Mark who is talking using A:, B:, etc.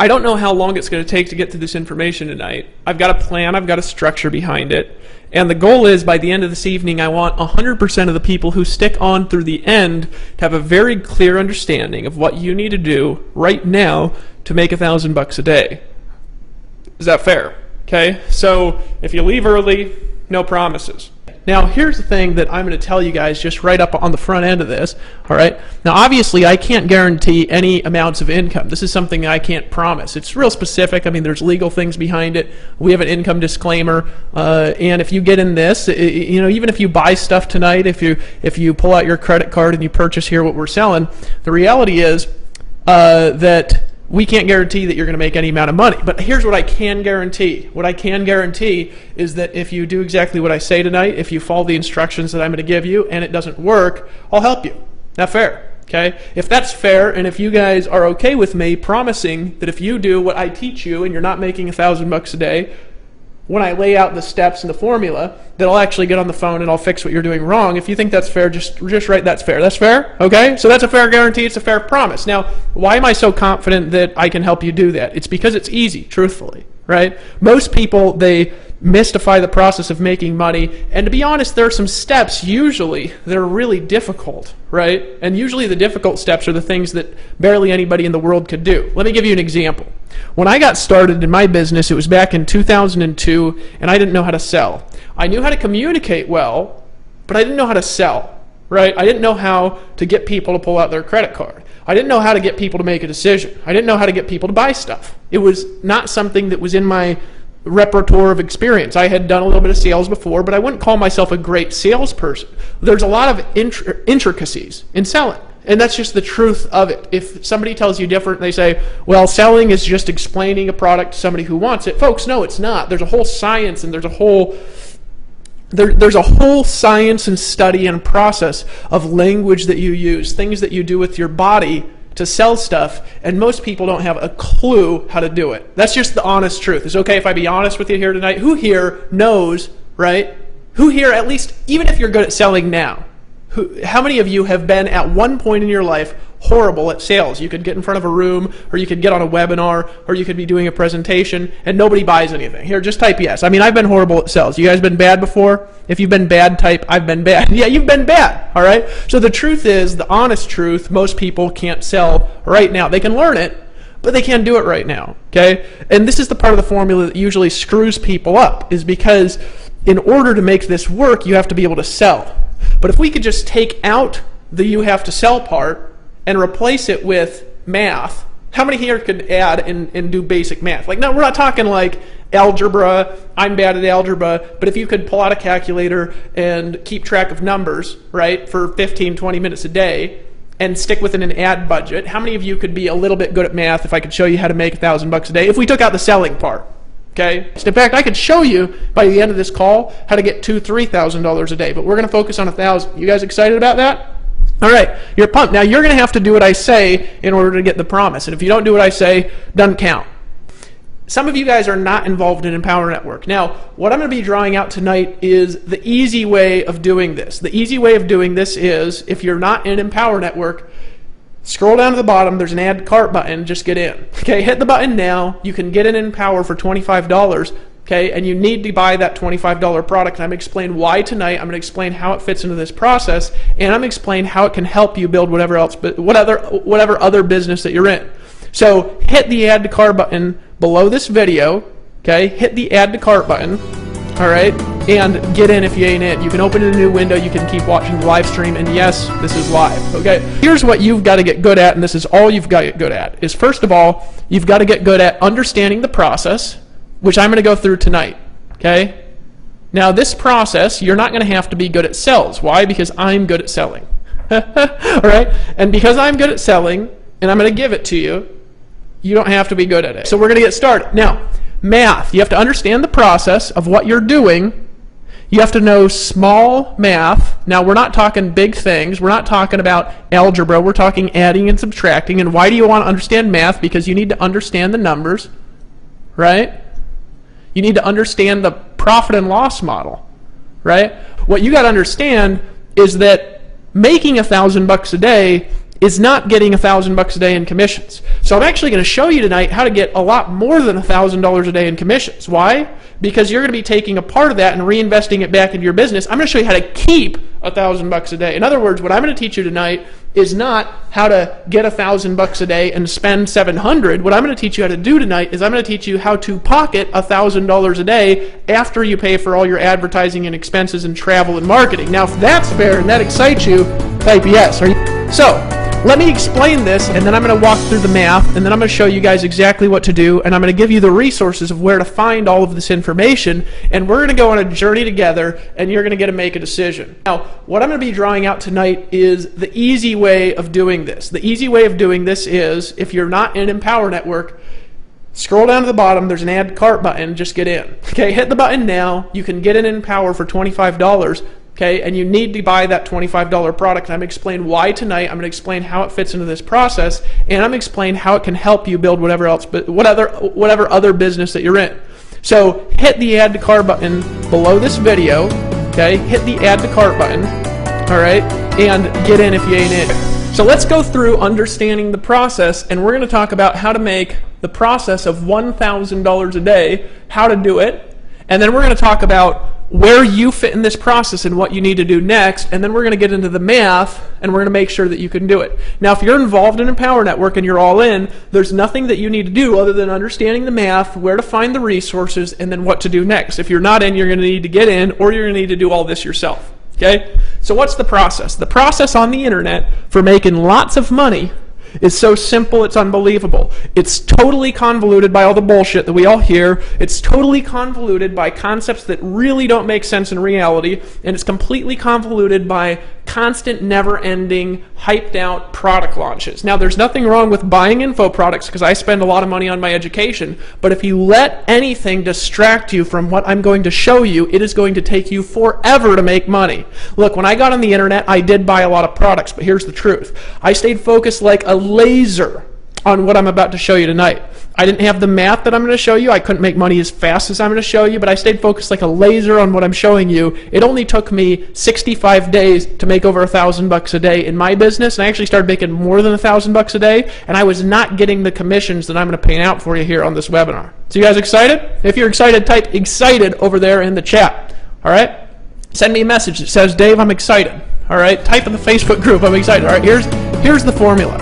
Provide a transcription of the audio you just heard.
A: I don't know how long it's going to take to get to this information tonight. I've got a plan, I've got a structure behind it, and the goal is by the end of this evening I want 100% of the people who stick on through the end to have a very clear understanding of what you need to do right now to make $1,000 a day. Is that fair? Okay, so if you leave early, no promises. Now, here's the thing that I'm going to tell you guys just right up on the front end of this, all right? Now, obviously, I can't guarantee any amounts of income. This is something I can't promise. It's real specific. I mean, there's legal things behind it. We have an income disclaimer, and if you get in this, you know, even if you buy stuff tonight, if you pull out your credit card and you purchase here what we're selling, the reality is that we can't guarantee that you're going to make any amount of money. But here's what I can guarantee. What I can guarantee is that if you do exactly what I say tonight, if you follow the instructions that I'm going to give you and it doesn't work, I'll help you. Not fair. Okay? If that's fair, and if you guys are okay with me promising that if you do what I teach you and you're not making $1,000 a day, when I lay out the steps and the formula, that I'll actually get on the phone and I'll fix what you're doing wrong. If you think that's fair, just write that's fair. That's fair? Okay? So that's a fair guarantee. It's a fair promise. Now, why am I so confident that I can help you do that? It's because it's easy, truthfully, right? Most people, they mystify the process of making money, and to be honest, there are some steps usually that are really difficult, right? And usually the difficult steps are the things that barely anybody in the world could do. Let me give you an example. When I got started in my business, it was back in 2002, and I didn't know how to sell. I knew how to communicate well, but I didn't know how to sell, right? I didn't know how to get people to pull out their credit card. I didn't know how to get people to make a decision. I didn't know how to get people to buy stuff. It was not something that was in my repertoire of experience. I had done a little bit of sales before, but I wouldn't call myself a great salesperson. There's a lot of intricacies in selling, and that's just the truth of it. If somebody tells you different, they say, well, selling is just explaining a product to somebody who wants it. Folks, no, it's not. There's a whole science, and there's a whole science and study and process of language that you use, things that you do with your body to sell stuff, and most people don't have a clue how to do it. That's just the honest truth. It's okay if I be honest with you here tonight. Who here knows, right? Who here, at least, even if you're good at selling now, how many of you have been at one point in your life horrible at sales? You could get in front of a room, or you could get on a webinar, or you could be doing a presentation, and nobody buys anything. Here, just type yes. I mean, I've been horrible at sales. You guys been bad before? If you've been bad, type I've been bad. Yeah, you've been bad, all right? So the truth is, the honest truth, most people can't sell right now. They can learn it, but they can't do it right now, okay? And this is the part of the formula that usually screws people up, is because in order to make this work, you have to be able to sell. But if we could just take out the you have to sell part and replace it with math, how many here could add and do basic math? Like, no, we're not talking like algebra. I'm bad at algebra. But if you could pull out a calculator and keep track of numbers, right, for 15, 20 minutes a day and stick within an ad budget, how many of you could be a little bit good at math if I could show you how to make $1,000 a day if we took out the selling part? Okay. In fact, I could show you by the end of this call how to get $2,000, $3,000 a day, but we're going to focus on 1,000. You guys excited about that? All right, you're pumped. Now you're going to have to do what I say in order to get the promise, and if you don't do what I say, doesn't count. Some of you guys are not involved in Empower Network. Now, what I'm going to be drawing out tonight is the easy way of doing this. The easy way of doing this is, if you're not in Empower Network, scroll down to the bottom, there's an add cart button, just get in. Okay, hit the button now. You can get in Empower for $25, okay, and you need to buy that $25 product. And I'm going to explain why tonight. I'm going to explain how it fits into this process, and I'm going to explain how it can help you build whatever other business that you're in. So hit the add to cart button below this video, okay, hit the add to cart button, all right, and get in if you ain't in. You can open a new window, you can keep watching the live stream, and yes, this is live, okay? Here's what you've got to get good at, and this is all you've got to get good at, is first of all, you've got to get good at understanding the process, which I'm going to go through tonight, okay? Now this process, you're not going to have to be good at sales. Why? Because I'm good at selling, all right? And because I'm good at selling, and I'm going to give it to you, you don't have to be good at it. So we're going to get started. Now, math. You have to understand the process of what you're doing. You have to know small math. Now, we're not talking big things. We're not talking about algebra. We're talking adding and subtracting. And why do you want to understand math? Because you need to understand the numbers, right? You need to understand the profit and loss model, right? What you got to understand is that making $1,000 a day is not getting $1,000 a day in commissions. So I'm actually going to show you tonight how to get a lot more than $1,000 a day in commissions. Why? Because you're going to be taking a part of that and reinvesting it back into your business. I'm going to show you how to keep $1,000 a day. In other words, what I'm going to teach you tonight is not how to get $1,000 a day and spend $700. What I'm going to teach you how to do tonight is I'm going to teach you how to pocket $1,000 a day after you pay for all your advertising and expenses and travel and marketing. Now, if that's fair and that excites you, type yes. So, let me explain this, and then I'm going to walk through the math, and then I'm going to show you guys exactly what to do, and I'm going to give you the resources of where to find all of this information, and we're going to go on a journey together, and you're going to get to make a decision. Now, what I'm going to be drawing out tonight is the easy way of doing this. The easy way of doing this is, if you're not in Empower Network, scroll down to the bottom, there's an add to cart button, just get in. Okay, hit the button now. You can get in Empower for $25. Okay, and you need to buy that $25 product. I'm going to explain why tonight. I'm going to explain how it fits into this process, and I'm going to explain how it can help you build whatever other business that you're in. So hit the add to cart button below this video. Okay, hit the add to cart button. All right, and get in if you ain't in. So let's go through understanding the process, and we're going to talk about how to make the process of $1,000 a day, how to do it, and then we're going to talk about where you fit in this process and what you need to do next, and then we're going to get into the math, and we're going to make sure that you can do it. Now, if you're involved in Empower Network and you're all in, there's nothing that you need to do other than understanding the math, where to find the resources, and then what to do next. If you're not in, you're going to need to get in, or you're going to need to do all this yourself. Okay? So what's the process? The process on the internet for making lots of money is so simple, it's unbelievable. It's totally convoluted by all the bullshit that we all hear. It's totally convoluted by concepts that really don't make sense in reality, and it's completely convoluted by constant, never-ending, hyped-out product launches. Now, there's nothing wrong with buying info products because I spend a lot of money on my education, but if you let anything distract you from what I'm going to show you, it is going to take you forever to make money. Look, when I got on the internet, I did buy a lot of products, but here's the truth. I stayed focused like a laser on what I'm about to show you tonight. I didn't have the math that I'm going to show you. I couldn't make money as fast as I'm going to show you, but I stayed focused like a laser on what I'm showing you. It only took me 65 days to make over $1,000 a day in my business, and I actually started making more than $1,000 a day, and I was not getting the commissions that I'm going to paint out for you here on this webinar. So you guys excited? If you're excited, type excited over there in the chat. All right? Send me a message that says, Dave, I'm excited. All right? Type in the Facebook group, I'm excited. All right? Here's the formula.